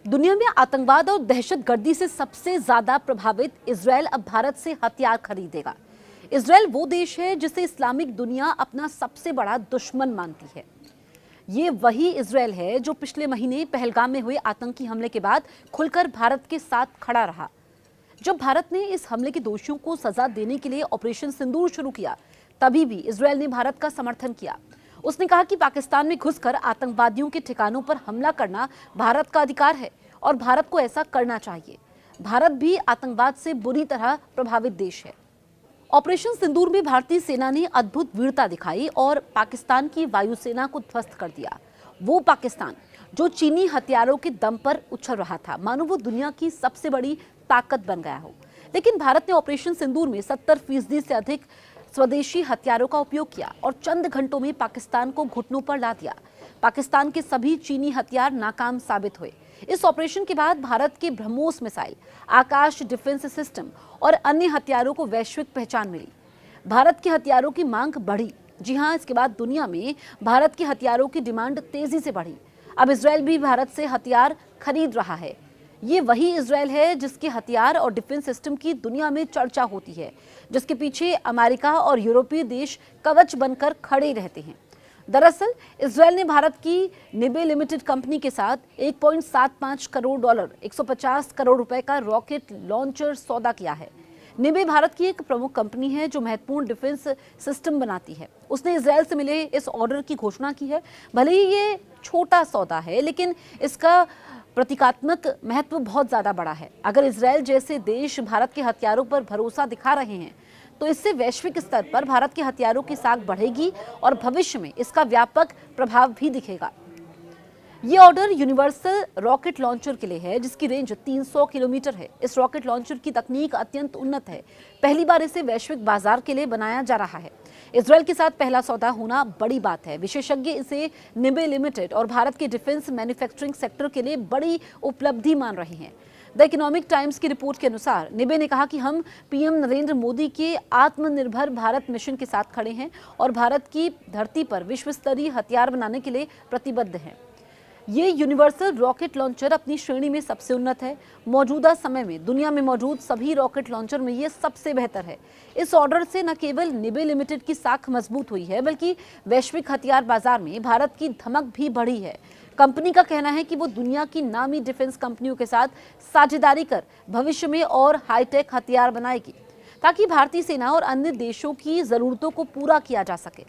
दुनिया में आतंकवाद और दहशतगर्दी से सबसे ज्यादा प्रभावित इजरायल अब भारत से हथियार खरीदेगा। इजरायल वो देश है जिसे इस्लामिक दुनिया अपना सबसे बड़ा दुश्मन मानती है। ये वही इजरायल है जो पिछले महीने पहलगाम में हुए आतंकी हमले के बाद खुलकर भारत के साथ खड़ा रहा। जब भारत ने इस हमले के दोषियों को सजा देने के लिए ऑपरेशन सिंदूर शुरू किया, तभी भी इजरायल ने भारत का समर्थन किया। उसने कहा कि पाकिस्तान में घुसकर आतंकवादियों के ठिकानों पर हमला करना भारत का अधिकार है और भारत को ऐसा करना चाहिए। भारत भी आतंकवाद से बुरी तरह प्रभावित देश है। ऑपरेशन सिंदूर में भारतीय सेना ने अद्भुत वीरता दिखाई और पाकिस्तान की वायुसेना को ध्वस्त कर दिया। वो पाकिस्तान जो चीनी हथियारों के दम पर उछल रहा था, मानो वो दुनिया की सबसे बड़ी ताकत बन गया हो। लेकिन भारत ने ऑपरेशन सिंदूर में 70% से अधिक स्वदेशी हथियारों का उपयोग किया और चंद घंटों में पाकिस्तान को घुटनों पर ला दिया। पाकिस्तान के सभी चीनी हथियार नाकाम साबित हुए। इस ऑपरेशन के बाद भारत के ब्रह्मोस मिसाइल, आकाश डिफेंस सिस्टम और अन्य हथियारों को वैश्विक पहचान मिली। भारत के हथियारों की मांग बढ़ी। जी हां, इसके बाद दुनिया में भारत के हथियारों की डिमांड तेजी से बढ़ी। अब इजरायल भी भारत से हथियार खरीद रहा है। ये वही इजरायल है जिसके हथियार और डिफेंस सिस्टम की दुनिया में चर्चा होती है, जिसके पीछे अमेरिका और यूरोपीय देश कवच बनकर खड़े रहते हैं। दरअसल इजरायल ने भारत की निबे लिमिटेड कंपनी के साथ $1.75 करोड़ 150 करोड़ रुपए का रॉकेट लॉन्चर सौदा किया है। निबे भारत की एक प्रमुख कंपनी है जो महत्वपूर्ण डिफेंस सिस्टम बनाती है। उसने इजरायल से मिले इस ऑर्डर की घोषणा की है। भले ही ये छोटा सौदा है, लेकिन इसका प्रतीकात्मक महत्व बहुत ज्यादा बड़ा है। अगर इजरायल जैसे देश भारत के हथियारों पर भरोसा दिखा रहे हैं, तो इससे वैश्विक स्तर पर भारत के हथियारों की साख बढ़ेगी और भविष्य में इसका व्यापक प्रभाव भी दिखेगा। ये ऑर्डर यूनिवर्सल रॉकेट लॉन्चर के लिए है, जिसकी रेंज 300 किलोमीटर है। इस रॉकेट लॉन्चर की तकनीक अत्यंत उन्नत है। पहली बार इसे वैश्विक बाजार के लिए बनाया जा रहा है। इजरायल के साथ पहला सौदा होना बड़ी बात है। विशेषज्ञ इसे निबे लिमिटेड और भारत के डिफेंस मैन्युफैक्चरिंग सेक्टर के लिए बड़ी उपलब्धि मान रहे हैं। द इकोनॉमिक टाइम्स की रिपोर्ट के अनुसार निबे ने कहा कि हम पीएम नरेंद्र मोदी के आत्मनिर्भर भारत मिशन के साथ खड़े हैं और भारत की धरती पर विश्व स्तरीय हथियार बनाने के लिए प्रतिबद्ध हैं। ये यूनिवर्सल रॉकेट लॉन्चर अपनी श्रेणी में सबसे उन्नत है। मौजूदा समय में दुनिया में मौजूद सभी रॉकेट लॉन्चर में ये सबसे बेहतर है। इस ऑर्डर से न केवल निबे लिमिटेड की साख मजबूत हुई है, बल्कि वैश्विक हथियार बाजार में भारत की धमक भी बढ़ी है। कंपनी का कहना है कि वो दुनिया की नामी डिफेंस कंपनियों के साथ साझेदारी कर भविष्य में और हाईटेक हथियार बनाएगी, ताकि भारतीय सेना और अन्य देशों की जरूरतों को पूरा किया जा सके।